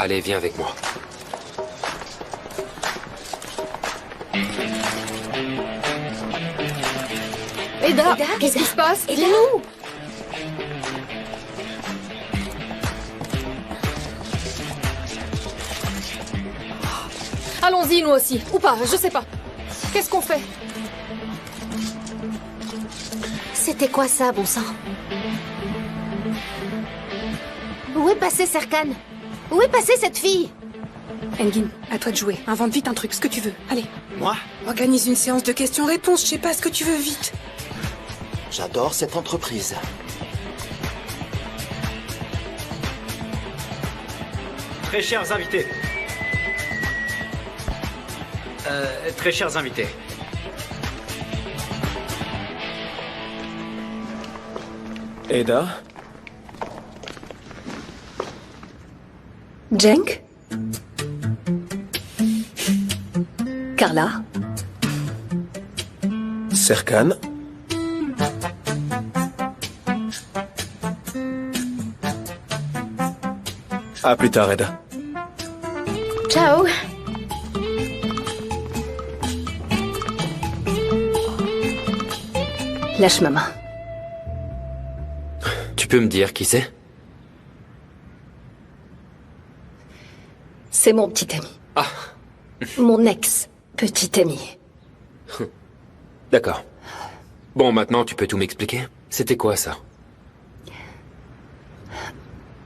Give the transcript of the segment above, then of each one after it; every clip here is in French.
Allez, viens avec moi. Eda, qu'est-ce qui se passe? Dis-nous! Allons-y, nous aussi. Ou pas, je sais pas. Qu'est-ce qu'on fait? C'était quoi ça, bon sang? Où est passée Serkan? Où est passée cette fille? Engin, à toi de jouer. Invente vite un truc, ce que tu veux. Allez. Moi? Organise une séance de questions-réponses, je sais pas ce que tu veux, vite. J'adore cette entreprise. Très chers invités. Très chers invités. Eda? Cenk? Carla? Serkan? À plus tard, Eda. Ciao. Lâche ma main. Tu peux me dire qui c'est? C'est mon petit ami. Ah, Mon ex-petit ami. d'accord. Bon, maintenant, tu peux tout m'expliquer? C'était quoi, ça?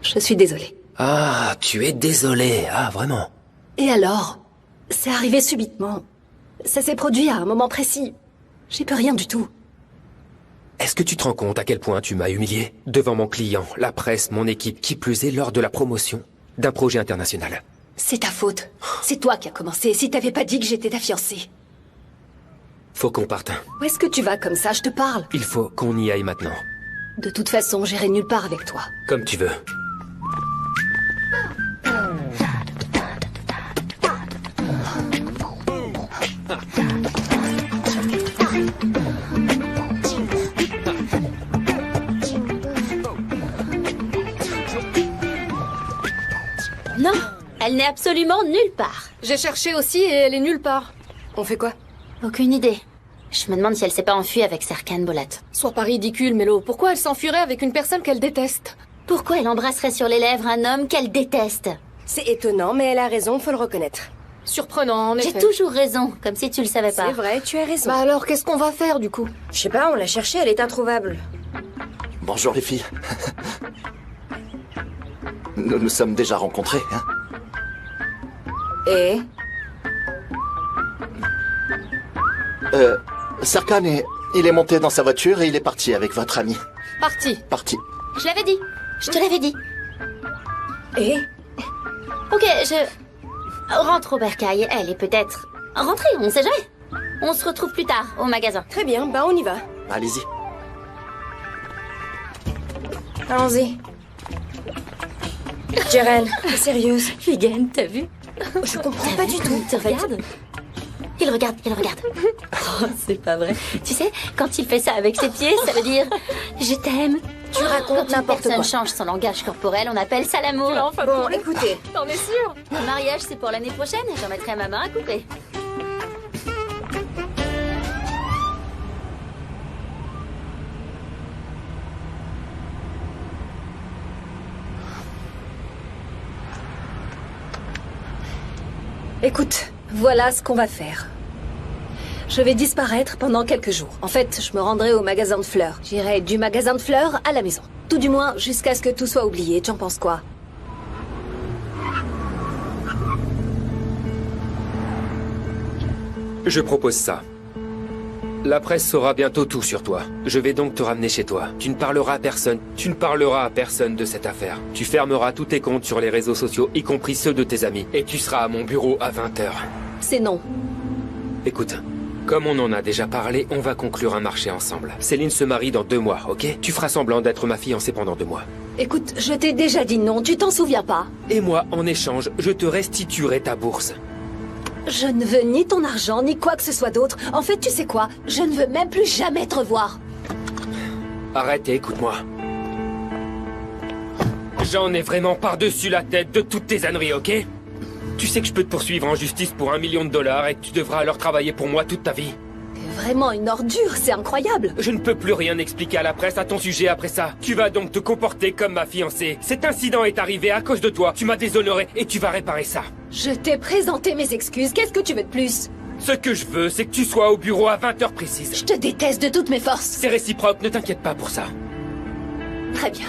Je suis désolée. Ah, tu es désolé. Ah, vraiment? Et alors? C'est arrivé subitement. Ça s'est produit à un moment précis. J'y peux rien du tout. Est-ce que tu te rends compte à quel point tu m'as humilié? Devant mon client, la presse, mon équipe, qui plus est lors de la promotion d'un projet international. C'est ta faute. C'est toi qui as commencé. Si t'avais pas dit que j'étais ta fiancée. Faut qu'on parte. Où est-ce que tu vas comme ça? Je te parle. Il faut qu'on y aille maintenant. De toute façon, j'irai nulle part avec toi. Comme tu veux. Non, elle n'est absolument nulle part. J'ai cherché aussi et elle est nulle part. On fait quoi? Aucune idée. Je me demande si elle s'est pas enfuie avec Serkan Bolat. Sois pas ridicule, Mélo. Pourquoi elle s'enfuirait avec une personne qu'elle déteste? Pourquoi elle embrasserait sur les lèvres un homme qu'elle déteste? C'est étonnant, mais elle a raison, faut le reconnaître. Surprenant, en J'ai effet. toujours raison, comme si tu le savais pas. C'est vrai, tu as raison. Bah alors, qu'est-ce qu'on va faire, du coup? Je sais pas, on l'a cherchée, elle est introuvable. Bonjour les filles. Nous nous sommes déjà rencontrés, hein? Et Serkan il est monté dans sa voiture et il est parti avec votre ami. Parti. Parti. Je l'avais dit. Je te l'avais dit. Et Ok, je rentre au bercail. Elle est peut-être rentrée, on sait jamais. On se retrouve plus tard, au magasin. Très bien, bah on y va. Allez-y. Allons-y. Jeren, t'es sérieuse? Figen, t'as vu? Je comprends pas du tout. Tu regardes? Il regarde, il regarde. Oh, c'est pas vrai. Tu sais, quand il fait ça avec ses pieds, ça veut dire « je t'aime ». Tu racontes Quand n'importe une quoi. personne change son langage corporel, on appelle ça l'amour. Bon, écoutez, T'en es sûr? Le mariage, c'est pour l'année prochaine et j'en mettrai ma main à couper. Écoute, voilà ce qu'on va faire. Je vais disparaître pendant quelques jours. En fait, je me rendrai au magasin de fleurs. J'irai du magasin de fleurs à la maison. Tout du moins, jusqu'à ce que tout soit oublié. Tu en penses quoi? Je propose ça. La presse saura bientôt tout sur toi. Je vais donc te ramener chez toi. Tu ne parleras à personne. Tu ne parleras à personne de cette affaire. Tu fermeras tous tes comptes sur les réseaux sociaux, y compris ceux de tes amis. Et tu seras à mon bureau à 20h. C'est non. Écoute, comme on en a déjà parlé, on va conclure un marché ensemble. Céline se marie dans 2 mois, ok? Tu feras semblant d'être ma fiancée pendant 2 mois. Écoute, je t'ai déjà dit non, tu t'en souviens pas? Et moi, en échange, je te restituerai ta bourse. Je ne veux ni ton argent, ni quoi que ce soit d'autre. En fait, tu sais quoi? Je ne veux même plus jamais te revoir. Arrête et écoute-moi. J'en ai vraiment par-dessus la tête de toutes tes âneries, ok? Tu sais que je peux te poursuivre en justice pour $1 million et que tu devras alors travailler pour moi toute ta vie. T'es vraiment une ordure, c'est incroyable. Je ne peux plus rien expliquer à la presse à ton sujet après ça. Tu vas donc te comporter comme ma fiancée. Cet incident est arrivé à cause de toi. Tu m'as déshonoré et tu vas réparer ça. Je t'ai présenté mes excuses, qu'est-ce que tu veux de plus? Ce que je veux, c'est que tu sois au bureau à 20h précises. Je te déteste de toutes mes forces. C'est réciproque, ne t'inquiète pas pour ça. Très bien.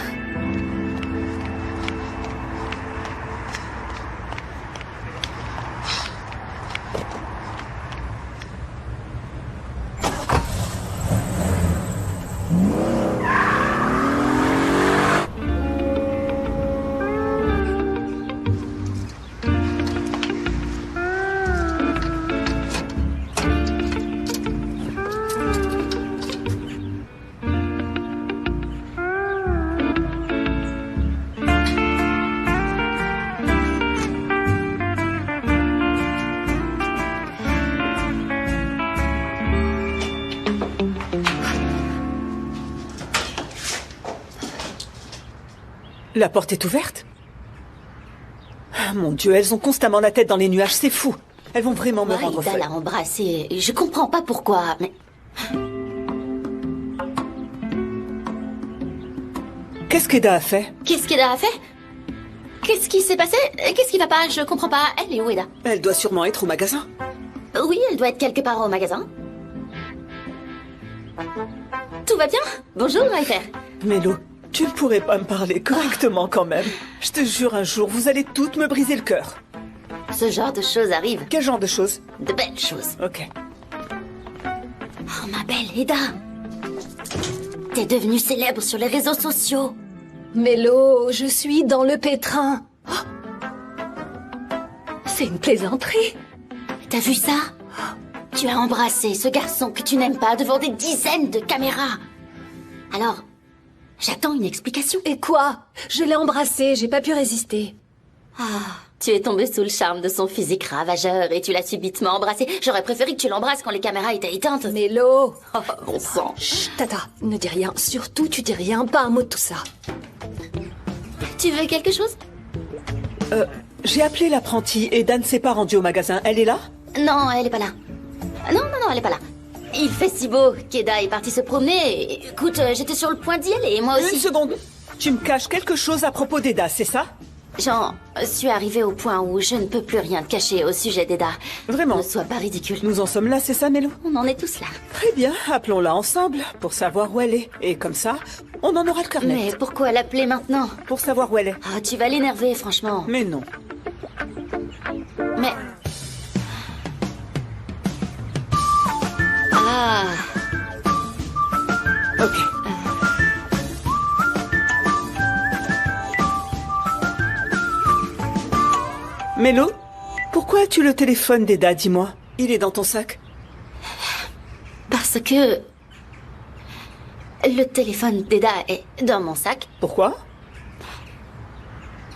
La porte est ouverte? Ah, mon Dieu, elles ont constamment la tête dans les nuages, c'est fou. Elles vont vraiment me rendre Ida folle. l'a embrassée. Je comprends pas pourquoi, mais... Qu'est-ce qu'Eda a fait? Qu'est-ce qu'Ida a fait? Qu'est-ce qui s'est passé? Qu'est-ce qui va pas? Je comprends pas. Elle est où, Ida? Elle doit sûrement être au magasin. Oui, elle doit être quelque part au magasin. Tout va bien? Bonjour, Maïfer. Mélo, tu ne pourrais pas me parler correctement quand même. Je te jure, un jour, vous allez toutes me briser le cœur. Ce genre de choses arrive. Quel genre de choses? De belles choses. Ok. Oh, ma belle Ida. T'es devenue célèbre sur les réseaux sociaux. Mélo, je suis dans le pétrin. Oh. C'est une plaisanterie. T'as vu ça? Tu as embrassé ce garçon que tu n'aimes pas devant des dizaines de caméras. Alors, j'attends une explication. Et quoi? Je l'ai embrassé, j'ai pas pu résister. Ah, tu es tombé sous le charme de son physique ravageur et tu l'as subitement embrassé. J'aurais préféré que tu l'embrasses quand les caméras étaient éteintes. Mélo. Oh, bon sang. Chut, Tata, ne dis rien. Surtout, tu dis rien, pas un mot de tout ça. Tu veux quelque chose? J'ai appelé l'apprentie et Dan s'est pas rendu au magasin. Elle est là? Non, elle est pas là. Non, elle est pas là. Il fait si beau qu'Eda est partie se promener. Et, écoute, j'étais sur le point d'y aller, moi aussi. Une seconde. Tu me caches quelque chose à propos d'Eda, c'est ça? J'en suis arrivée au point où je ne peux plus rien te cacher au sujet d'Eda. Vraiment? Ne sois pas ridicule. Nous en sommes là, c'est ça, Mélo? On en est tous là. Très bien, appelons-la ensemble pour savoir où elle est. Et comme ça, on en aura le cœur net. Mais pourquoi l'appeler maintenant? Pour savoir où elle est. Ah, tu vas l'énerver, franchement. Mais non. Mais... Ah... Ok. Mélo, pourquoi as-tu le téléphone d'Eda, dis-moi? Il est dans ton sac? Parce que... Le téléphone d'Eda est dans mon sac. Pourquoi?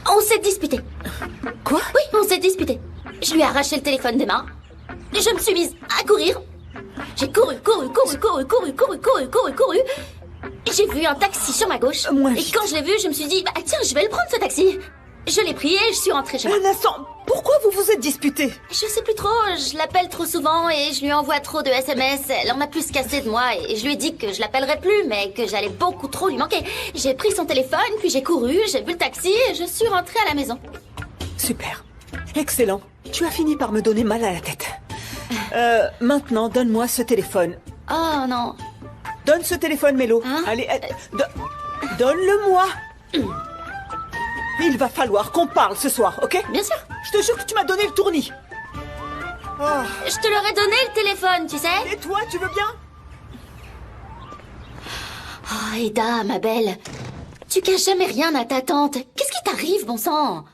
On s'est disputé. Quoi? Oui, on s'est disputé. Je lui ai arraché le téléphone des mains. Je me suis mise à courir. J'ai couru. J'ai vu un taxi sur ma gauche. Et quand je l'ai vu, je me suis dit, bah tiens, je vais le prendre ce taxi. Je l'ai pris et je suis rentrée chez moi. Un instant, pourquoi vous vous êtes disputés? Je sais plus trop, je l'appelle trop souvent et je lui envoie trop de SMS. Elle en a plus cassé de moi et je lui ai dit que je l'appellerais plus, mais que j'allais beaucoup trop lui manquer. J'ai pris son téléphone, puis j'ai couru, j'ai vu le taxi et je suis rentrée à la maison. Super. Excellent. Tu as fini par me donner mal à la tête. Maintenant, donne-moi ce téléphone. Oh non. Donne ce téléphone, Mélo. Hein? Allez, donne-le-moi. Il va falloir qu'on parle ce soir, ok? Bien sûr. Je te jure que tu m'as donné le tournis. Oh. Je te l'aurais donné le téléphone, tu sais. Et toi, tu veux bien? Oh, Eda, ma belle. Tu caches jamais rien à ta tante. Qu'est-ce qui t'arrive, bon sang?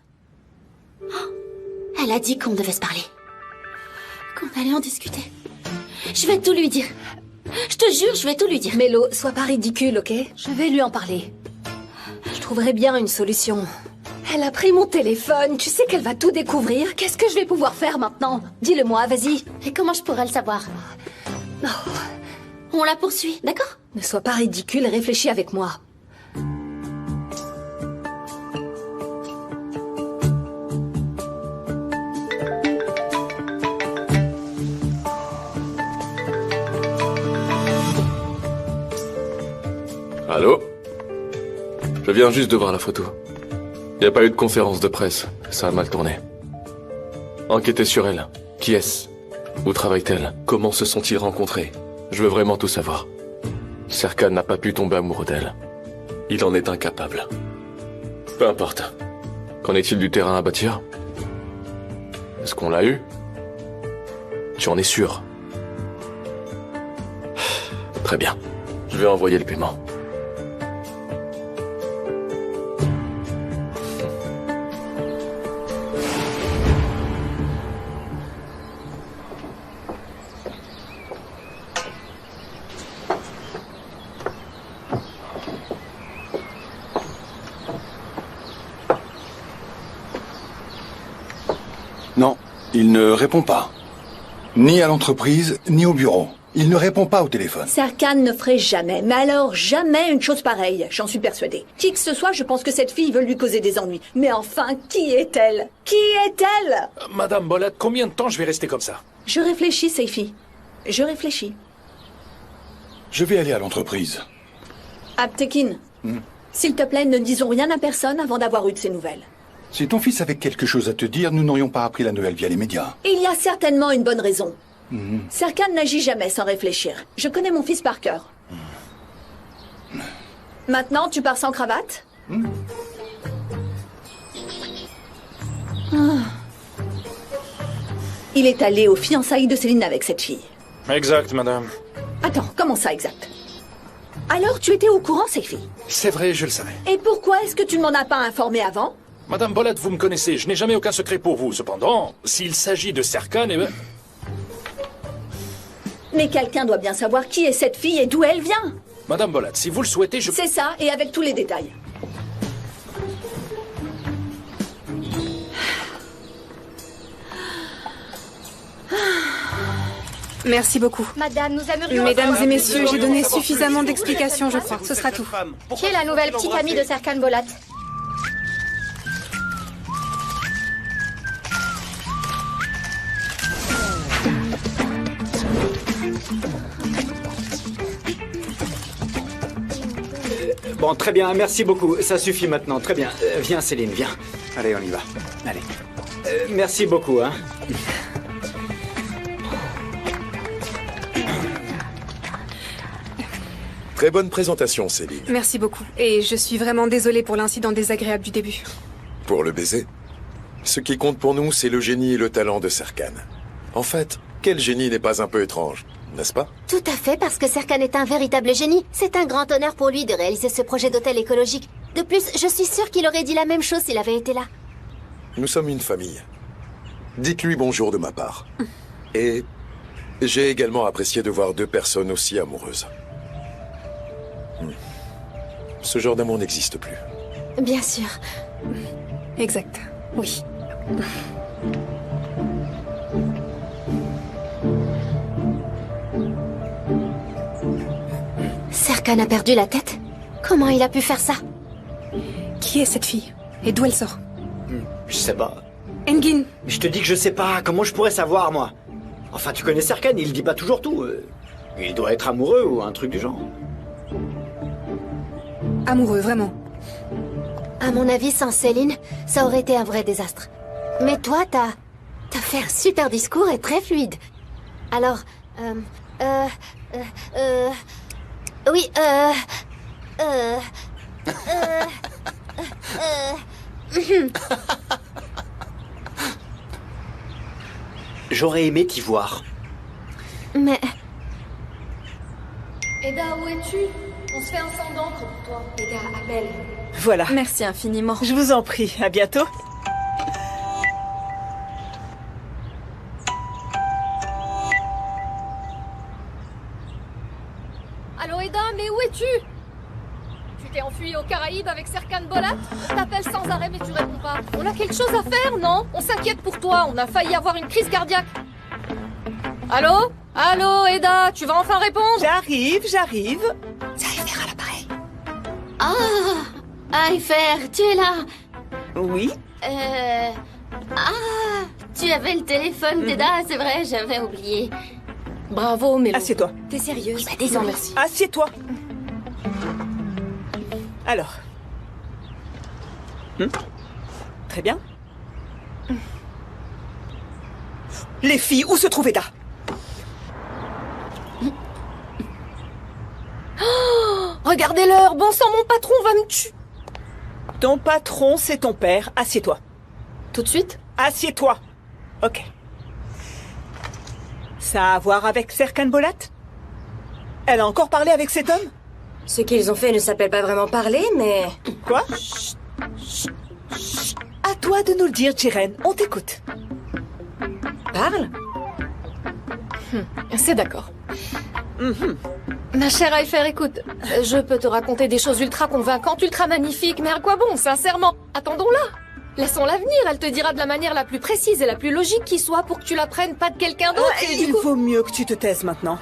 Oh, elle a dit qu'on devait se parler. Qu'on allait en discuter. Je vais tout lui dire. Je te jure, je vais tout lui dire. Mélo, sois pas ridicule, ok? Je vais lui en parler. Je trouverai bien une solution. Elle a pris mon téléphone, tu sais qu'elle va tout découvrir. Qu'est-ce que je vais pouvoir faire maintenant? Dis-le-moi, vas-y. Et comment je pourrais le savoir? Oh. On la poursuit, d'accord? Ne sois pas ridicule et réfléchis avec moi. Allô? Je viens juste de voir la photo. Il n'y a pas eu de conférence de presse. Ça a mal tourné. Enquêtez sur elle. Qui est-ce? Où travaille-t-elle? Comment se sont-ils rencontrés? Je veux vraiment tout savoir. Serkan n'a pas pu tomber amoureux d'elle. Il en est incapable. Peu importe. Qu'en est-il du terrain à bâtir? Est-ce qu'on l'a eu? Tu en es sûr? Très bien. Je vais envoyer le paiement. Non, il ne répond pas. Ni à l'entreprise, ni au bureau. Il ne répond pas au téléphone. Serkan ne ferait jamais, mais alors jamais une chose pareille, j'en suis persuadée. Qui que ce soit, je pense que cette fille veut lui causer des ennuis. Mais enfin, qui est-elle? Qui est-elle? Madame Bolat, combien de temps je vais rester comme ça? Je réfléchis, Seifi. Je réfléchis. Je vais aller à l'entreprise. Aptekin, s'il te plaît, ne disons rien à personne avant d'avoir eu de ses nouvelles. Si ton fils avait quelque chose à te dire, nous n'aurions pas appris la nouvelle via les médias. Il y a certainement une bonne raison. Serkan n'agit jamais sans réfléchir. Je connais mon fils par cœur. Maintenant, tu pars sans cravate? Il est allé aux fiançailles de Céline avec cette fille. Exact, madame. Attends, comment ça, exact? Alors, tu étais au courant, Seifi? C'est vrai, je le savais. Et pourquoi est-ce que tu ne m'en as pas informé avant? Madame Bolat, vous me connaissez, je n'ai jamais aucun secret pour vous. Cependant, s'il s'agit de Serkan, eh ben... Mais quelqu'un doit bien savoir qui est cette fille et d'où elle vient. Madame Bolat, si vous le souhaitez, je... C'est ça, et avec tous les détails. Merci beaucoup. Madame, nous aimerions... Mesdames et messieurs, j'ai donné suffisamment d'explications, je crois. Ce sera tout. Qui est la nouvelle petite amie de Serkan Bolat? Bon, très bien, merci beaucoup. Ça suffit maintenant, très bien. Viens, Céline, viens. Allez, on y va. Allez. Merci beaucoup, hein. Très bonne présentation, Céline. Merci beaucoup. Et je suis vraiment désolée pour l'incident désagréable du début. Pour le baiser. Ce qui compte pour nous, c'est le génie et le talent de Serkan. En fait, quel génie n'est pas un peu étrange, n'est-ce pas? Tout à fait, parce que Serkan est un véritable génie. C'est un grand honneur pour lui de réaliser ce projet d'hôtel écologique. De plus, je suis sûre qu'il aurait dit la même chose s'il avait été là. Nous sommes une famille. Dites-lui bonjour de ma part. Et j'ai également apprécié de voir deux personnes aussi amoureuses. Ce genre d'amour n'existe plus. Bien sûr. Exact. Oui. Serkan a perdu la tête? Comment il a pu faire ça? Qui est cette fille? Et d'où elle sort? Je sais pas. Engin! Je te dis que je sais pas. Comment je pourrais savoir, moi? Enfin, tu connais Serkan, il dit pas toujours tout. Il doit être amoureux ou un truc du genre. Amoureux, vraiment. À mon avis, sans Céline, ça aurait été un vrai désastre. Mais toi, t'as fait un super discours et très fluide. Alors, oui, J'aurais aimé t'y voir. Mais... Eda, où es-tu? On se fait un sang d'encre pour toi. Eda, appelle. Voilà. Merci infiniment. Je vous en prie, à bientôt. Allô Eda, mais où es-tu? Tu t'es enfui aux Caraïbes avec Serkan Bolat? On t'appelle sans arrêt mais tu réponds pas. On a quelque chose à faire, non? On s'inquiète pour toi, on a failli avoir une crise cardiaque. Allô? Allô Eda, tu vas enfin répondre? J'arrive. Ça va faire à l'appareil. Ah, Aifer, tu es là? Oui. Tu avais le téléphone d'Eda, c'est vrai, j'avais oublié. Bravo Mélo. Assieds-toi. T'es sérieuse? Bah, désolé. Merci. Assieds-toi. Alors. Très bien. Les filles, où se trouve Eda? Oh, regardez l'heure, bon sang, mon patron va me tuer. Ton patron, c'est ton père. Assieds-toi. Tout de suite? Assieds-toi. Ok. Ça a à voir avec Serkan Bolat? Elle a encore parlé avec cet homme? Ce qu'ils ont fait ne s'appelle pas vraiment parler, mais... Quoi? À toi de nous le dire, Jiren. On t'écoute. Parle. C'est d'accord. Ma chère Aifer, écoute, je peux te raconter des choses ultra convaincantes, ultra magnifiques, mais à quoi bon, sincèrement? Attendons-la. Laissons-la venir, elle te dira de la manière la plus précise et la plus logique qui soit pour que tu l'apprennes, pas de quelqu'un d'autre. Il vaut mieux que tu te taises maintenant.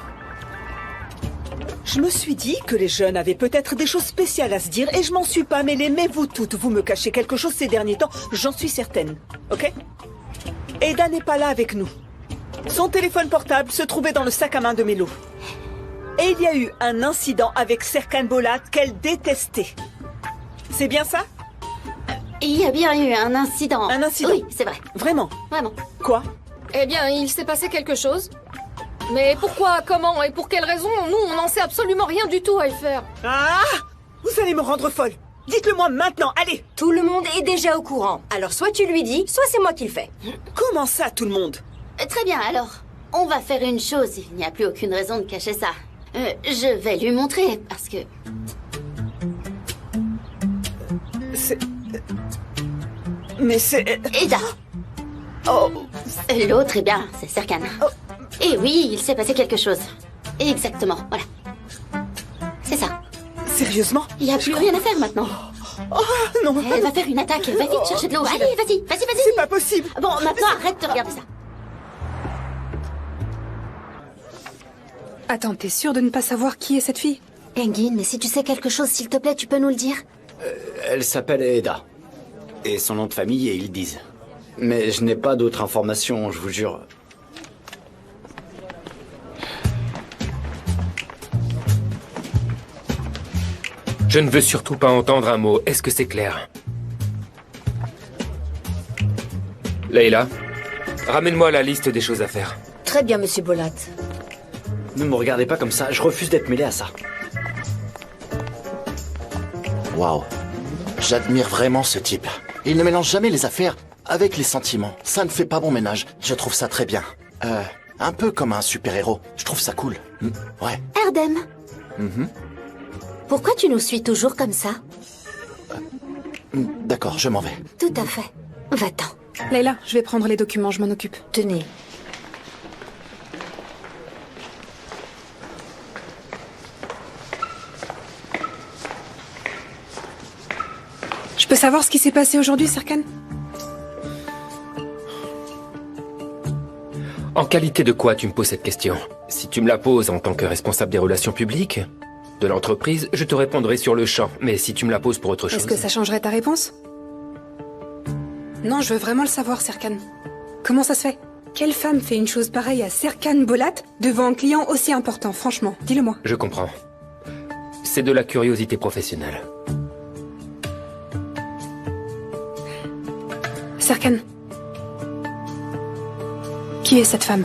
Je me suis dit que les jeunes avaient peut-être des choses spéciales à se dire et je m'en suis pas mêlée, mais vous toutes, vous me cachez quelque chose ces derniers temps, j'en suis certaine. Ok? Eda n'est pas là avec nous. Son téléphone portable se trouvait dans le sac à main de Melo. Et il y a eu un incident avec Serkan Bolat qu'elle détestait. C'est bien ça? Il y a bien eu un incident. Un incident? Oui, c'est vrai. Vraiment? Vraiment. Quoi? Eh bien, il s'est passé quelque chose. Mais pourquoi, comment et pour quelle raison, nous, on n'en sait absolument rien du tout, Aifer. Ah! Vous allez me rendre folle. Dites-le-moi maintenant, allez! Tout le monde est déjà au courant. Alors soit tu lui dis, soit c'est moi qui le fais. Comment ça, tout le monde? Très bien, alors, on va faire une chose. Il n'y a plus aucune raison de cacher ça. Je vais lui montrer, parce que... C'est... Mais c'est... Eda. Oh. L'autre, eh bien, c'est Serkan. Oh. Et oui, il s'est passé quelque chose. Exactement, voilà. C'est ça. Sérieusement? Il n'y a plus rien à faire maintenant. Oh, non. Elle va faire une attaque. Va vite chercher de l'eau. Allez, vas-y. C'est pas possible. Bon, maintenant, arrête de regarder ça. Attends, t'es sûre de ne pas savoir qui est cette fille? Engin, mais si tu sais quelque chose, s'il te plaît, tu peux nous le dire? Elle s'appelle Eda. Et son nom de famille est Ildiz. Mais je n'ai pas d'autres informations, je vous jure. Je ne veux surtout pas entendre un mot. Est-ce que c'est clair? Leila, ramène-moi la liste des choses à faire. Très bien, monsieur Bolat. Ne me regardez pas comme ça, je refuse d'être mêlé à ça. Waouh. J'admire vraiment ce type. Il ne mélange jamais les affaires avec les sentiments. Ça ne fait pas bon ménage. Je trouve ça très bien. Un peu comme un super-héros. Je trouve ça cool. Ouais. Erdem. Pourquoi tu nous suis toujours comme ça? D'accord, je m'en vais. Tout à fait. Va-t'en. Leila, je vais prendre les documents, je m'en occupe. Tenez. Je peux savoir ce qui s'est passé aujourd'hui, Serkan? En qualité de quoi tu me poses cette question? Si tu me la poses en tant que responsable des relations publiques de l'entreprise, je te répondrai sur le champ. Mais si tu me la poses pour autre chose... Est-ce que ça changerait ta réponse? Non, je veux vraiment le savoir, Serkan. Comment ça se fait? Quelle femme fait une chose pareille à Serkan Bolat devant un client aussi important, franchement? Dis-le-moi. Je comprends. C'est de la curiosité professionnelle. Serkan. Qui est cette femme?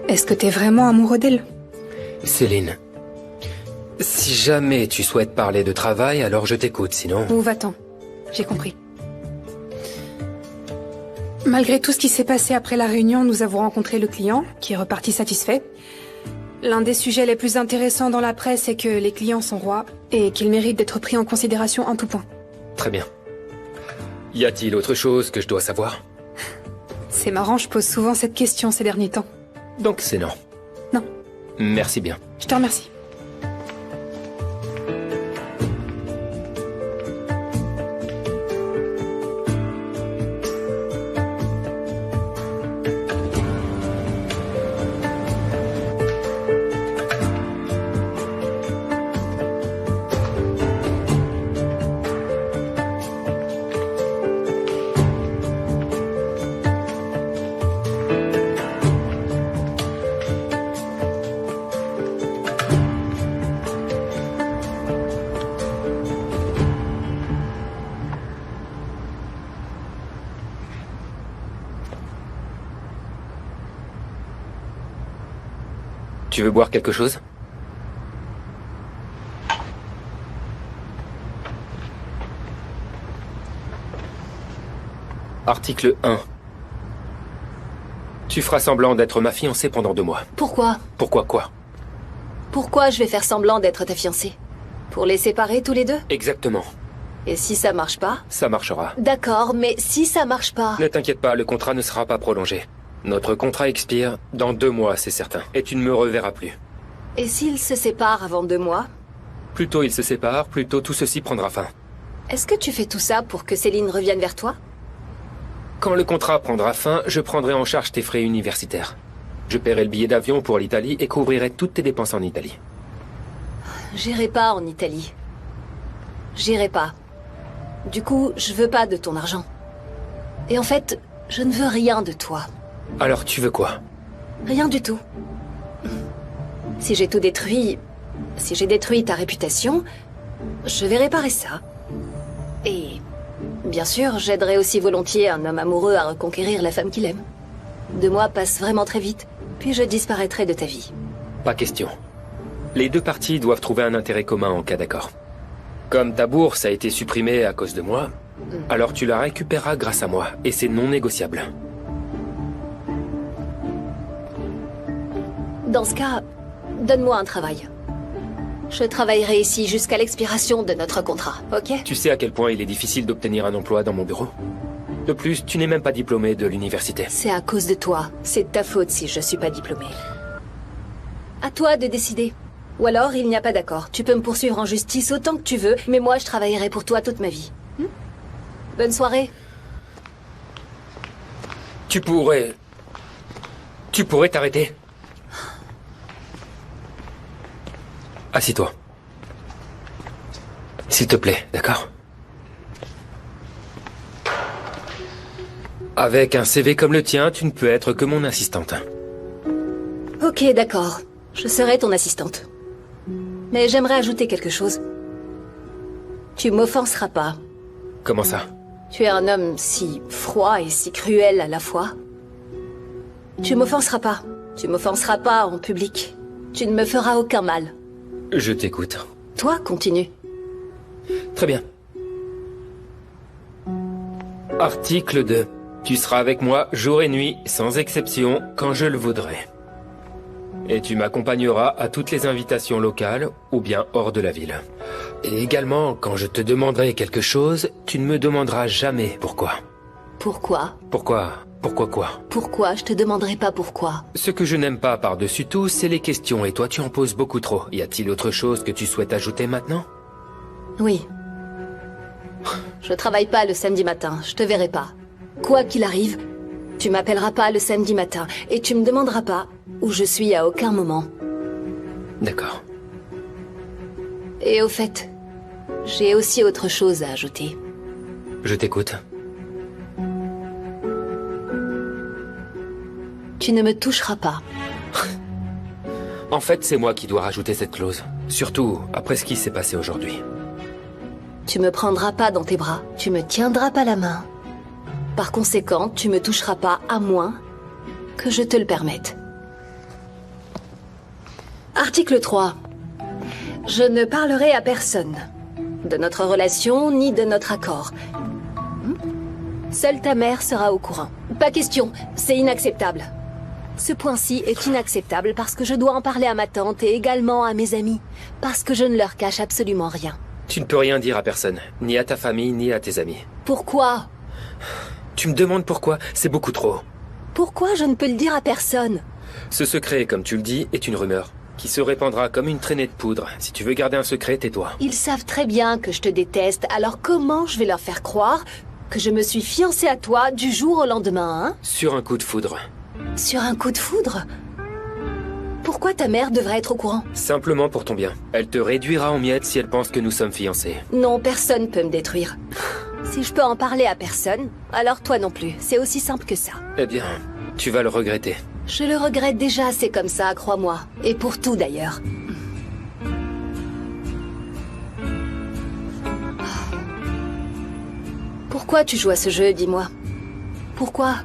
Est-ce que t'es vraiment amoureux d'elle? Céline, si jamais tu souhaites parler de travail, alors je t'écoute, sinon... Ou va-t'en. J'ai compris. Malgré tout ce qui s'est passé après la réunion, nous avons rencontré le client, qui est reparti satisfait. L'un des sujets les plus intéressants dans la presse est que les clients sont rois et qu'ils méritent d'être pris en considération en tout point. Très bien. Y a-t-il autre chose que je dois savoir? C'est marrant, je pose souvent cette question ces derniers temps. Donc c'est non. Non. Merci bien. Je te remercie. Tu veux boire quelque chose? Article 1. Tu feras semblant d'être ma fiancée pendant 2 mois. Pourquoi? Pourquoi quoi? Pourquoi je vais faire semblant d'être ta fiancée? Pour les séparer tous les deux? Exactement. Et si ça marche pas? Ça marchera. D'accord, mais si ça marche pas? Ne t'inquiète pas, le contrat ne sera pas prolongé. Notre contrat expire dans 2 mois, c'est certain. Et tu ne me reverras plus. Et s'ils se séparent avant 2 mois? Plus tôt ils se séparent, plus tôt tout ceci prendra fin. Est-ce que tu fais tout ça pour que Céline revienne vers toi? Quand le contrat prendra fin, je prendrai en charge tes frais universitaires. Je paierai le billet d'avion pour l'Italie et couvrirai toutes tes dépenses en Italie. J'irai pas en Italie. J'irai pas. Du coup, je veux pas de ton argent. Et en fait, je ne veux rien de toi. Alors tu veux quoi? Rien du tout. Si j'ai tout détruit... Si j'ai détruit ta réputation, je vais réparer ça. Et... bien sûr, j'aiderai aussi volontiers un homme amoureux à reconquérir la femme qu'il aime. 2 mois passent vraiment très vite, puis je disparaîtrai de ta vie. Pas question. Les 2 parties doivent trouver un intérêt commun en cas d'accord. Comme ta bourse a été supprimée à cause de moi, alors tu la récupéreras grâce à moi, et c'est non négociable. Dans ce cas, donne-moi un travail. Je travaillerai ici jusqu'à l'expiration de notre contrat, ok? Tu sais à quel point il est difficile d'obtenir un emploi dans mon bureau? De plus, tu n'es même pas diplômé de l'université. C'est à cause de toi. C'est de ta faute si je suis pas diplômée. À toi de décider. Ou alors, il n'y a pas d'accord. Tu peux me poursuivre en justice autant que tu veux, mais moi, je travaillerai pour toi toute ma vie. Bonne soirée. Tu pourrais t'arrêter. Assis-toi. S'il te plaît, d'accord? Avec un CV comme le tien, tu ne peux être que mon assistante. Ok, d'accord. Je serai ton assistante. Mais j'aimerais ajouter quelque chose. Tu m'offenseras pas. Comment ça? Tu es un homme si froid et si cruel à la fois. Tu m'offenseras pas. Tu m'offenseras pas en public. Tu ne me feras aucun mal. Je t'écoute. Toi, continue. Très bien. Article 2. Tu seras avec moi jour et nuit, sans exception, quand je le voudrai. Et tu m'accompagneras à toutes les invitations locales ou bien hors de la ville. Et également, quand je te demanderai quelque chose, tu ne me demanderas jamais pourquoi. Pourquoi? Pourquoi quoi? Pourquoi? Je te demanderai pas pourquoi. Ce que je n'aime pas par-dessus tout, c'est les questions, et toi tu en poses beaucoup trop. Y a-t-il autre chose que tu souhaites ajouter maintenant? Oui. Je travaille pas le samedi matin, je te verrai pas. Quoi qu'il arrive, tu m'appelleras pas le samedi matin, et tu me demanderas pas où je suis à aucun moment. D'accord. Et au fait, j'ai aussi autre chose à ajouter. Je t'écoute. Tu ne me toucheras pas. En fait, c'est moi qui dois rajouter cette clause. Surtout après ce qui s'est passé aujourd'hui. Tu me prendras pas dans tes bras, tu me tiendras pas la main. Par conséquent, tu me toucheras pas à moins que je te le permette. Article 3. Je ne parlerai à personne de notre relation ni de notre accord. Seule ta mère sera au courant. Pas question, c'est inacceptable. Ce point-ci est inacceptable parce que je dois en parler à ma tante et également à mes amis. Parce que je ne leur cache absolument rien. Tu ne peux rien dire à personne, ni à ta famille, ni à tes amis. Pourquoi? Tu me demandes pourquoi? C'est beaucoup trop. Pourquoi je ne peux le dire à personne? Ce secret, comme tu le dis, est une rumeur, qui se répandra comme une traînée de poudre. Si tu veux garder un secret, tais-toi. Ils savent très bien que je te déteste, alors comment je vais leur faire croire que je me suis fiancée à toi du jour au lendemain, hein? Sur un coup de foudre. Sur un coup de foudre? Pourquoi ta mère devrait être au courant? Simplement pour ton bien. Elle te réduira en miettes si elle pense que nous sommes fiancés. Non, personne peut me détruire. Si je peux en parler à personne, alors toi non plus. C'est aussi simple que ça. Eh bien, tu vas le regretter. Je le regrette déjà, c'est comme ça, crois-moi. Et pour tout d'ailleurs. Pourquoi tu joues à ce jeu, dis-moi? Pourquoi?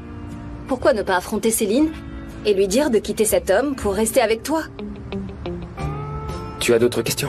Pourquoi ne pas affronter Céline et lui dire de quitter cet homme pour rester avec toi? Tu as d'autres questions?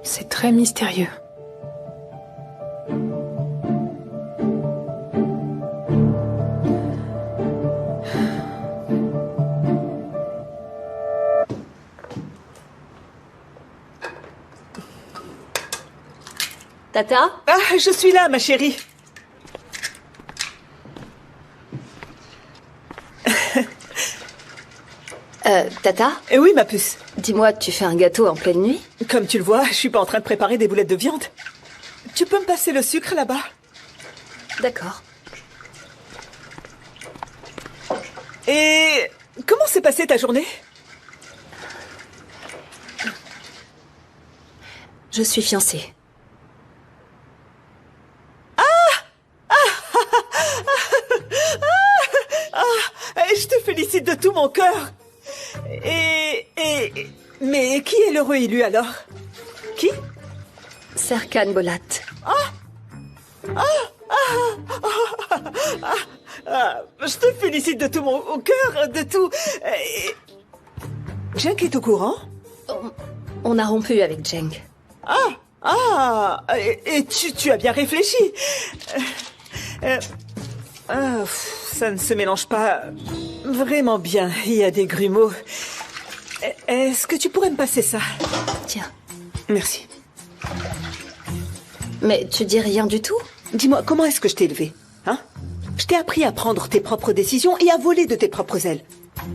C'est très mystérieux. Tata? Ah, je suis là, ma chérie. Tata? Oui, ma puce. Dis-moi, tu fais un gâteau en pleine nuit? Comme tu le vois, je suis pas en train de préparer des boulettes de viande. Tu peux me passer le sucre là-bas? D'accord. Et comment s'est passée ta journée? Je suis fiancée. Je te félicite de tout mon cœur. Mais qui est l'heureux élu alors? Qui? Serkan Bolat. Je te félicite de tout mon cœur, de tout. Cenk est au courant? On a rompu avec Cenk. Et tu as bien réfléchi. Ça ne se mélange pas vraiment bien. Il y a des grumeaux. Est-ce que tu pourrais me passer ça? Tiens. Merci. Mais tu dis rien du tout? Dis-moi, comment est-ce que je t'ai élevé? Hein? Je t'ai appris à prendre tes propres décisions et à voler de tes propres ailes.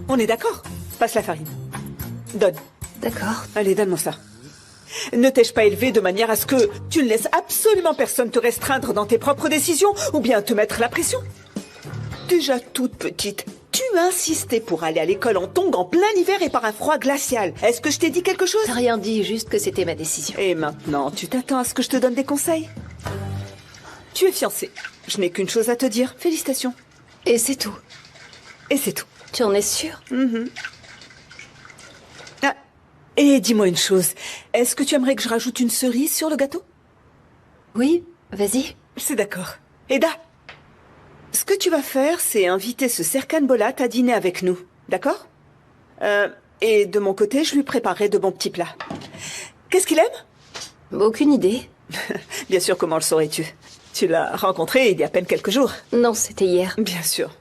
On est d'accord? Passe la farine. Donne. D'accord. Allez, donne-moi ça. Ne t'ai-je pas élevé de manière à ce que tu ne laisses absolument personne te restreindre dans tes propres décisions ou bien te mettre la pression? Déjà toute petite, tu insistais pour aller à l'école en tongs en plein hiver et par un froid glacial. Est-ce que je t'ai dit quelque chose? T'as rien dit, juste que c'était ma décision. Et maintenant, tu t'attends à ce que je te donne des conseils? Tu es fiancée. Je n'ai qu'une chose à te dire. Félicitations. Et c'est tout. Et c'est tout. Tu en es sûre? Et dis-moi une chose. Est-ce que tu aimerais que je rajoute une cerise sur le gâteau? Oui, vas-y. C'est d'accord. Eda, ce que tu vas faire, c'est inviter ce Serkan Bolat à dîner avec nous. D'accord? Et de mon côté, je lui préparerai de bons petits plats. Qu'est-ce qu'il aime? Aucune idée. Bien sûr, comment le saurais-tu? Tu l'as rencontré il y a à peine quelques jours. Non, c'était hier. Bien sûr.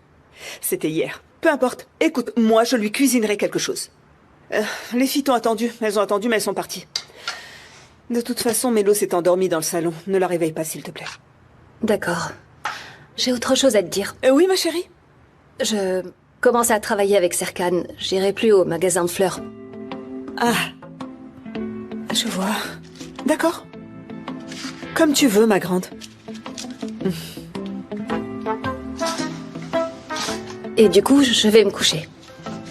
C'était hier. Peu importe. Écoute, moi, je lui cuisinerai quelque chose. Les filles t'ont attendu. Elles ont attendu, mais elles sont parties. De toute façon, Mélo s'est endormie dans le salon. Ne la réveille pas, s'il te plaît. D'accord. J'ai autre chose à te dire. Oui, ma chérie? Je commence à travailler avec Serkan. J'irai plus au magasin de fleurs. Ah. Je vois. D'accord. Comme tu veux, ma grande. Et du coup, je vais me coucher.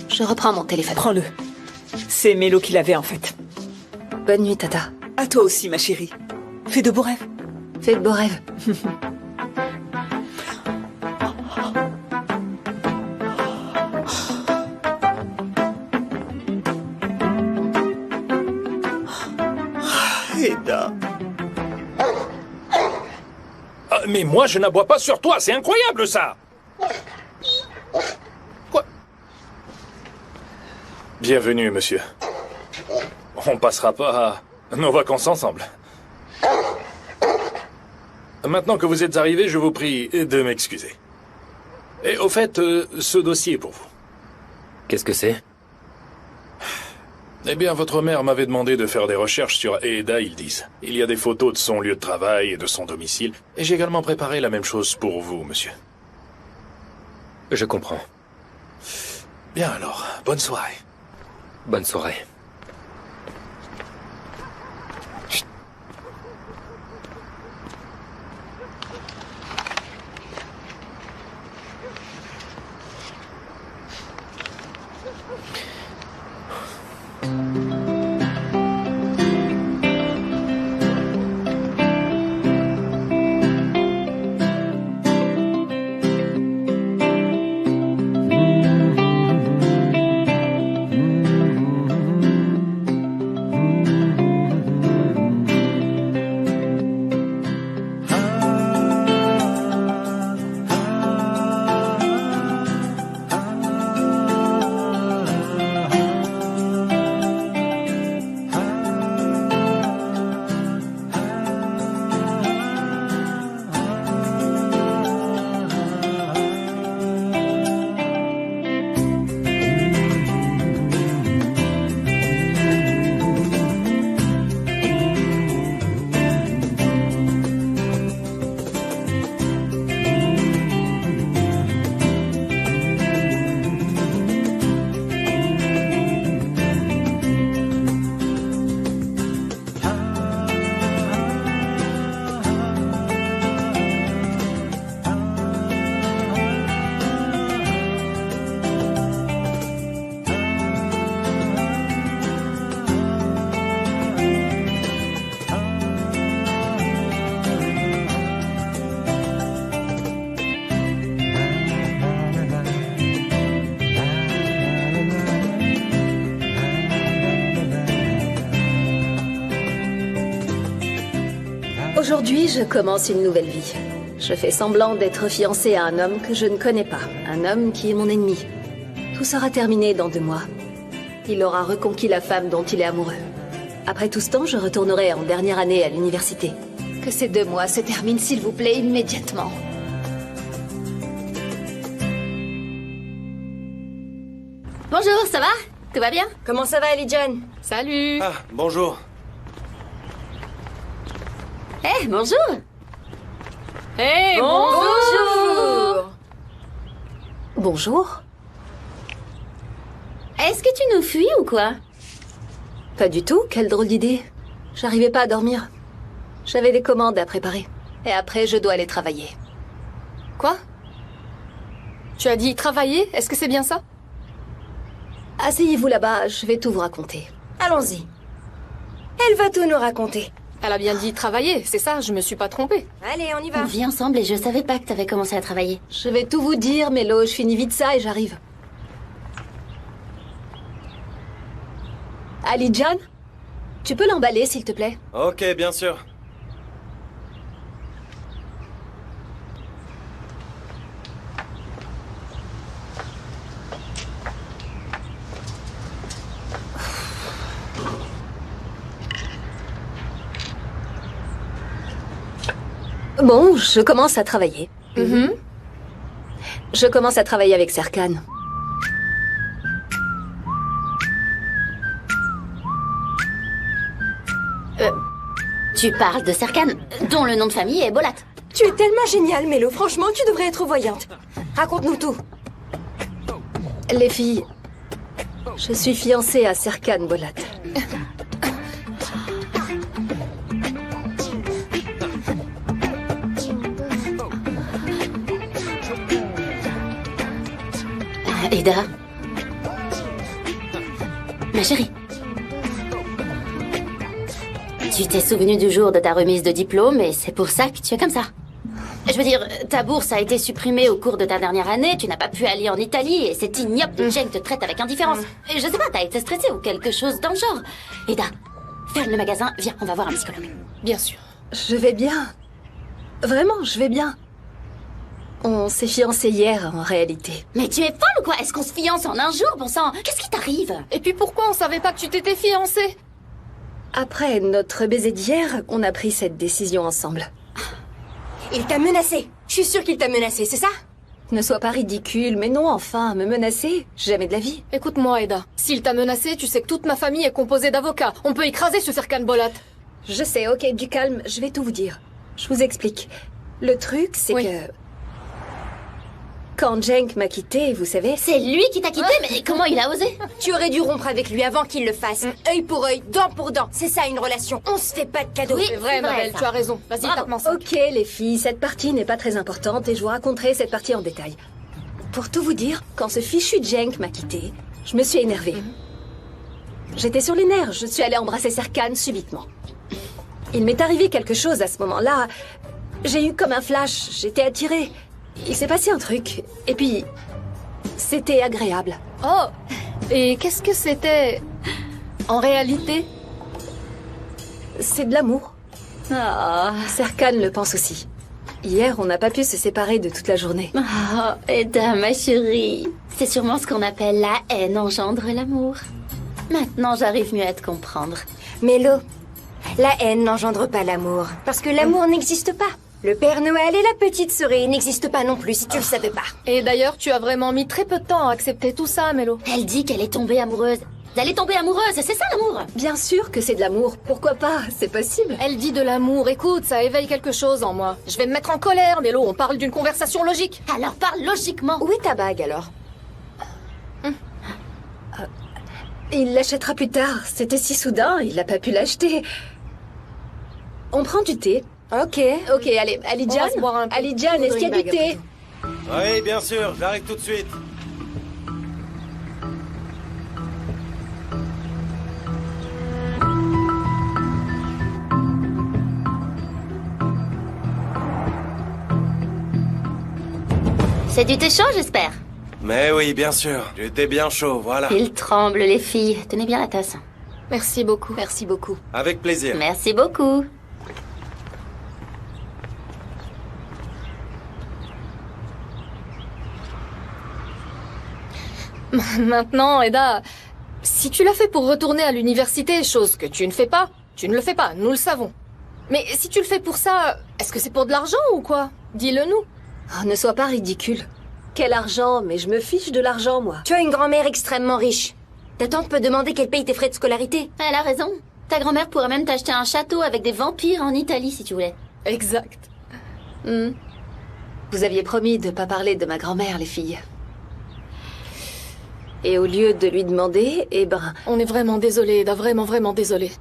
Je reprends mon téléphone. Prends-le. C'est Mélo qui l'avait, en fait. Bonne nuit, Tata. À toi aussi, ma chérie. Fais de beaux rêves. Fais de beaux rêves. Eda. Mais moi, je n'aboie pas sur toi, c'est incroyable, ça! Quoi? Bienvenue, monsieur. On passera pas nos vacances ensemble. Maintenant que vous êtes arrivé, je vous prie de m'excuser. Et au fait, ce dossier est pour vous. Qu'est-ce que c'est? Eh bien, votre mère m'avait demandé de faire des recherches sur Eda Yildiz. Il y a des photos de son lieu de travail et de son domicile. Et j'ai également préparé la même chose pour vous, monsieur. Je comprends. Bien alors, bonne soirée. Bonne soirée. Aujourd'hui, je commence une nouvelle vie. Je fais semblant d'être fiancée à un homme que je ne connais pas. Un homme qui est mon ennemi. Tout sera terminé dans 2 mois. Il aura reconquis la femme dont il est amoureux. Après tout ce temps, je retournerai en dernière année à l'université. Que ces 2 mois se terminent, s'il vous plaît, immédiatement. Bonjour, ça va? Tout va bien? Comment ça va, Ellie John? Salut. Ah, bonjour. Eh, bonjour. Hey, Bonjour. Bonjour. Est-ce que tu nous fuis ou quoi? Pas du tout, quelle drôle d'idée. J'arrivais pas à dormir. J'avais des commandes à préparer. Et après, je dois aller travailler. Quoi? Tu as dit travailler? Est-ce que c'est bien ça? Asseyez-vous là-bas, je vais tout vous raconter. Allons-y. Elle va tout nous raconter. Elle a bien dit travailler, c'est ça, je me suis pas trompée. Allez, on y On va. vit ensemble et je savais pas que t'avais commencé à travailler. Je vais tout vous dire, Mélo, je finis vite ça et j'arrive. Ali John, tu peux l'emballer, s'il te plaît? Ok, bien sûr. Bon, je commence à travailler. Je commence à travailler avec Serkan. Tu parles de Serkan, dont le nom de famille est Bolat. Tu es tellement géniale, Mélo. Franchement, tu devrais être voyante. Raconte-nous tout. Les filles, je suis fiancée à Serkan Bolat. Eda. Ma chérie. Tu t'es souvenu du jour de ta remise de diplôme et c'est pour ça que tu es comme ça. Je veux dire, ta bourse a été supprimée au cours de ta dernière année, tu n'as pas pu aller en Italie et c'est ignoble que Jake te traite avec indifférence. Et je sais pas, t'as été stressée ou quelque chose dans le genre. Eda, ferme le magasin, viens, on va voir un psychologue. Bien sûr. Je vais bien. Vraiment, je vais bien. On s'est fiancés hier, en réalité. Mais tu es folle ou quoi? Est-ce qu'on se fiance en un jour, bon sang? Qu'est-ce qui t'arrive? Et puis pourquoi on savait pas que tu t'étais fiancée? Après notre baiser d'hier, on a pris cette décision ensemble. Il t'a menacé. Je suis sûre qu'il t'a menacé, c'est ça? Ne sois pas ridicule, mais non, enfin, me menacer, jamais de la vie. Écoute-moi, Eda. S'il t'a menacé, tu sais que toute ma famille est composée d'avocats. On peut écraser ce Serkan Bolat. Je sais, ok, du calme, je vais tout vous dire. Je vous explique. Le truc, c'est que... Quand Cenk m'a quitté, vous savez... C'est lui qui t'a quitté, mais comment il a osé? Tu aurais dû rompre avec lui avant qu'il le fasse. Œil pour œil, dent pour dent. C'est ça une relation. On se fait pas de cadeaux. Oui, c'est vrai, ma belle, tu as raison. Vas-y, tape-moi ça. Ok, les filles, cette partie n'est pas très importante et je vous raconterai cette partie en détail. Pour tout vous dire, quand ce fichu Cenk m'a quitté, je me suis énervée. J'étais sur les nerfs, je suis allée embrasser Serkan subitement. Il m'est arrivé quelque chose à ce moment-là. J'ai eu comme un flash, j'étais attirée. Il s'est passé un truc, et puis... C'était agréable. Oh! Et qu'est-ce que c'était... en réalité? C'est de l'amour. Serkan le pense aussi. Hier, on n'a pas pu se séparer de toute la journée. Oh, Eda, ma chérie. C'est sûrement ce qu'on appelle la haine engendre l'amour. Maintenant, j'arrive mieux à te comprendre. Mélo, la haine n'engendre pas l'amour. Parce que l'amour n'existe pas. Le Père Noël et la petite souris n'existent pas non plus, si tu le savais pas. Et d'ailleurs, tu as vraiment mis très peu de temps à accepter tout ça, Mélo. Elle dit qu'elle est tombée amoureuse. Elle est tombée amoureuse, c'est ça l'amour? Bien sûr que c'est de l'amour, pourquoi pas? C'est possible. Elle dit de l'amour, écoute, ça éveille quelque chose en moi. Je vais me mettre en colère, Mélo, on parle d'une conversation logique. Alors parle logiquement. Où est ta bague alors? Il l'achètera plus tard, c'était si soudain, il n'a pas pu l'acheter. On prend du thé. Ok. Ok, allez, Ali On va se boire un Jan, peu. Ali Jan, est-ce qu'il y a du thé? Oui, bien sûr, j'arrive tout de suite. C'est du thé chaud, j'espère? Mais oui, bien sûr, j'étais bien chaud, voilà. Ils tremblent, les filles. Tenez bien la tasse. Merci beaucoup. Merci beaucoup. Avec plaisir. Merci beaucoup. Maintenant, Eda, si tu l'as fait pour retourner à l'université, chose que tu ne fais pas, tu ne le fais pas, nous le savons. Mais si tu le fais pour ça, est-ce que c'est pour de l'argent ou quoi? Dis-le-nous. Oh, ne sois pas ridicule. Quel argent? Mais je me fiche de l'argent, moi. Tu as une grand-mère extrêmement riche. Ta tante peut demander qu'elle paye tes frais de scolarité. Elle a raison. Ta grand-mère pourrait même t'acheter un château avec des vampires en Italie si tu voulais. Exact. Vous aviez promis de pas parler de ma grand-mère, les filles. Et au lieu de lui demander, eh ben... On est vraiment désolé, Eda, vraiment désolé.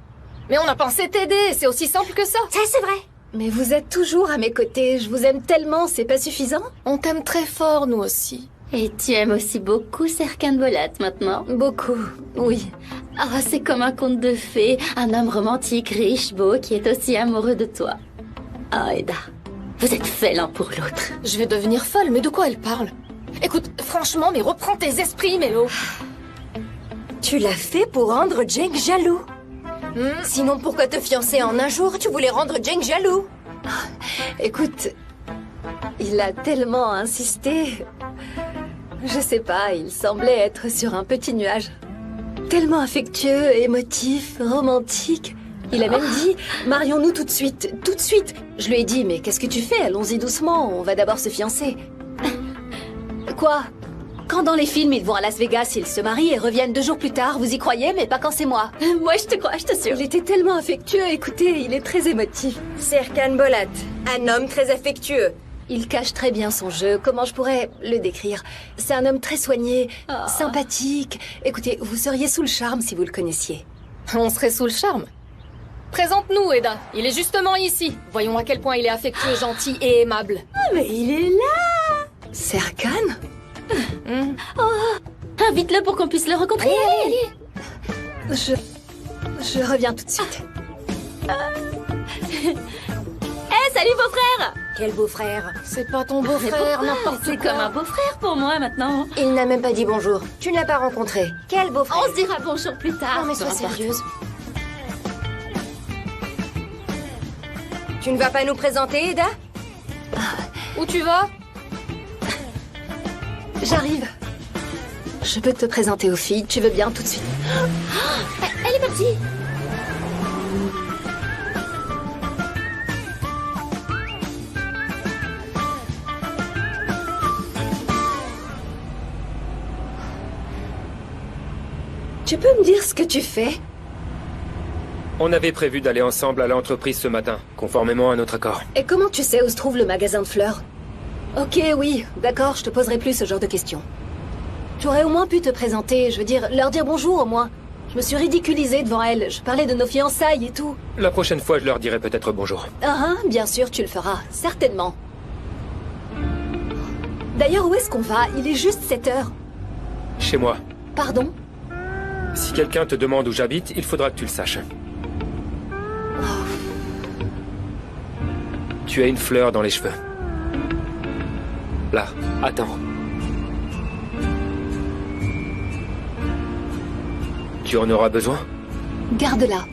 Mais on a pensé t'aider, c'est aussi simple que ça. Ça, c'est vrai. Mais vous êtes toujours à mes côtés, je vous aime tellement, c'est pas suffisant? On t'aime très fort, nous aussi. Et tu aimes aussi beaucoup Serkan Bolat maintenant? Beaucoup, oui. Ah, c'est comme un conte de fées, un homme romantique, riche, beau, qui est aussi amoureux de toi. Ah, Eda, vous êtes faits l'un pour l'autre. Je vais devenir folle, mais de quoi elle parle? Écoute, franchement, mais reprends tes esprits, Mélo. Tu l'as fait pour rendre Jake jaloux. Sinon, pourquoi te fiancer en un jour? Tu voulais rendre Jake jaloux. Écoute, il a tellement insisté. Je sais pas, il semblait être sur un petit nuage. Tellement affectueux, émotif, romantique. Il a même dit « Marions-nous tout de suite, tout de suite !» Je lui ai dit « Mais qu'est-ce que tu fais? Allons-y doucement, on va d'abord se fiancer. » Quoi? Quand dans les films, ils vont à Las Vegas, ils se marient et reviennent 2 jours plus tard, vous y croyez, mais pas quand c'est moi. Moi, je te crois, je t'assure. Il était tellement affectueux, écoutez, il est très émotif. Serkan Bolat, un homme très affectueux. Il cache très bien son jeu, comment je pourrais le décrire? C'est un homme très soigné, sympathique. Écoutez, vous seriez sous le charme si vous le connaissiez. On serait sous le charme. Présente-nous, Eda. Il est justement ici. Voyons à quel point il est affectueux, gentil et aimable. Ah, mais il est là! Serkan? Oh, invite-le pour qu'on puisse le rencontrer. Allez. Je reviens tout de suite. Salut beau-frère! Quel beau-frère? C'est pas ton beau-frère, n'importe quoi. C'est comme un beau-frère pour moi maintenant. Il n'a même pas dit bonjour. Tu ne l'as pas rencontré. Quel beau-frère? On se dira bonjour plus tard. Non mais sois sérieuse. Tu ne vas pas nous présenter, Eda? Où tu vas? J'arrive. Je peux te présenter aux filles, tu veux bien tout de suite? Elle est partie. Tu peux me dire ce que tu fais? On avait prévu d'aller ensemble à l'entreprise ce matin, conformément à notre accord. Et comment tu sais où se trouve le magasin de fleurs? Ok, oui, d'accord, je te poserai plus ce genre de questions. Tu aurais au moins pu te présenter, je veux dire, leur dire bonjour au moins. Je me suis ridiculisée devant elles, je parlais de nos fiançailles et tout. La prochaine fois, je leur dirai peut-être bonjour. Bien sûr, tu le feras, certainement. D'ailleurs, où est-ce qu'on va? Il est juste 7 heures. Chez moi. Pardon? Si quelqu'un te demande où j'habite, il faudra que tu le saches. Tu as une fleur dans les cheveux. Là, attends. Tu en auras besoin? Garde-la.